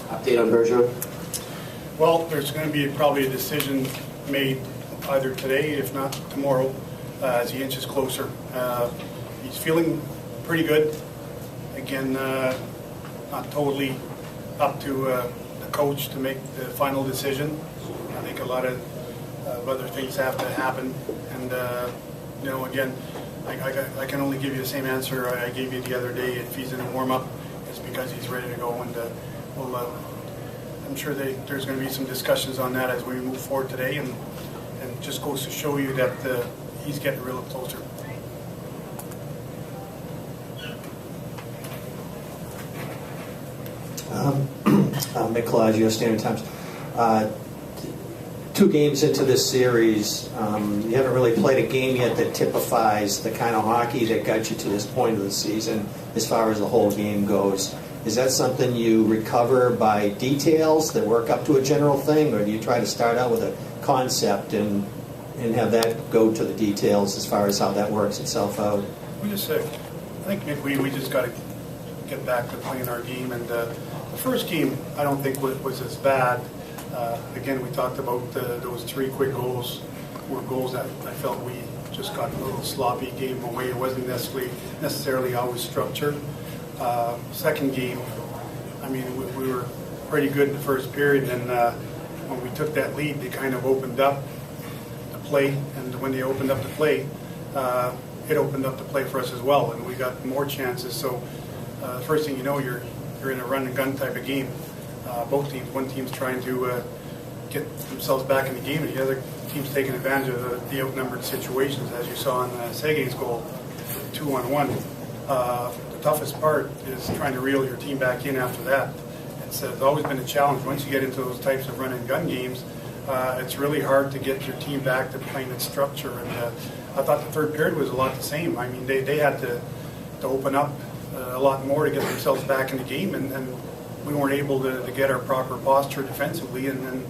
Update on Bergeron? Well, there's going to be probably a decision made either today, if not tomorrow, as he inches closer. He's feeling pretty good. Again, not totally up to the coach to make the final decision. I think a lot of other things have to happen. And, again, I can only give you the same answer I gave you the other day. If he's in a warm-up, it's because he's ready to go. And I'm sure there's going to be some discussions on that as we move forward today. And it just goes to show you that he's getting a little closer. Mick Claude, U.S. Standard Times. 2 games into this series, you haven't really played a game yet that typifies the kind of hockey that got you to this point of the season as far as the whole game goes. Is that something you recover by details that work up to a general thing, or do you try to start out with a concept and have that go to the details as far as how that works itself out? I think maybe we just got to get back to playing our game. And the first game, I don't think was as bad. Again, we talked about those 3 quick goals were goals that I felt we just got a little sloppy, gave them away. It wasn't necessarily always structured. Second game, I mean, we were pretty good in the first period, and when we took that lead, they kind of opened up the play, and when they opened up the play, it opened up the play for us as well, and we got more chances. So the first thing you know, you're in a run and gun type of game. Both teams, one team's trying to get themselves back in the game, and the other team's taking advantage of the outnumbered situations, as you saw in Seguin's goal, 2-on-1. The toughest part is trying to reel your team back in after that. It's always been a challenge. Once you get into those types of run and gun games, it's really hard to get your team back to playing its structure. And I thought the third period was a lot the same. I mean, they had to open up a lot more to get themselves back in the game, and we weren't able to get our proper posture defensively, and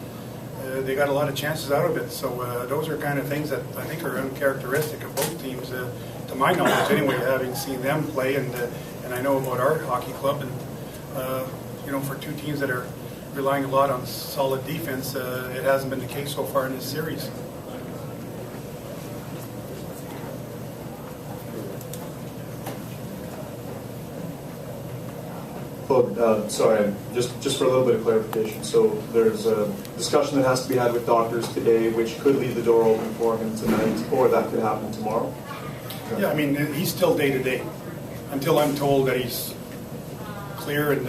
they got a lot of chances out of it. So those are kind of things that I think are uncharacteristic of both teams, to my knowledge anyway, having seen them play, and I know about our hockey club, and for 2 teams that are relying a lot on solid defense, it hasn't been the case so far in this series. Sorry, just for a little bit of clarification. So there's a discussion that has to be had with doctors today, which could leave the door open for him tonight, or that could happen tomorrow. Yeah, I mean, he's still day to day until I'm told that he's clear, and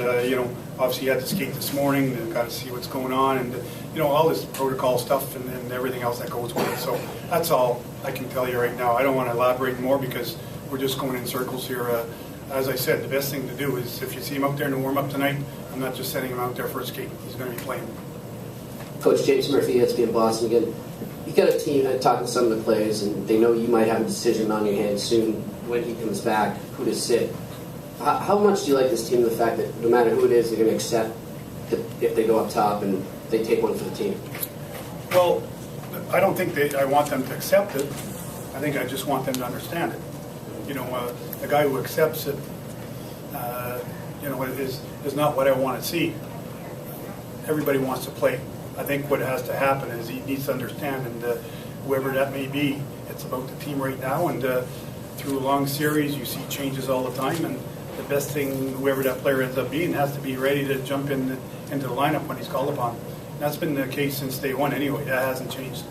obviously he had to skate this morning, and got to see what's going on, and all this protocol stuff and everything else that goes with it. So that's all I can tell you right now. I don't want to elaborate more because we're just going in circles here. As I said, the best thing to do is if you see him out there in the warm-up tonight, I'm not just sending him out there for a skate. He's going to be playing. Coach James Murphy, ESPN Boston again. You got a team talking to some of the players, and they know you might have a decision on your hands soon when he comes back, who to sit. How much do you like this team, the fact that no matter who it is, they're going to accept if they go up top and they take one for the team? Well, I don't think I want them to accept it. I think I just want them to understand it. A guy who accepts it, is not what I want to see. Everybody wants to play. I think what has to happen is he needs to understand, and whoever that may be, it's about the team right now. And through a long series, you see changes all the time, and the best thing, whoever that player ends up being, has to be ready to jump into the lineup when he's called upon. And that's been the case since day one anyway. That hasn't changed.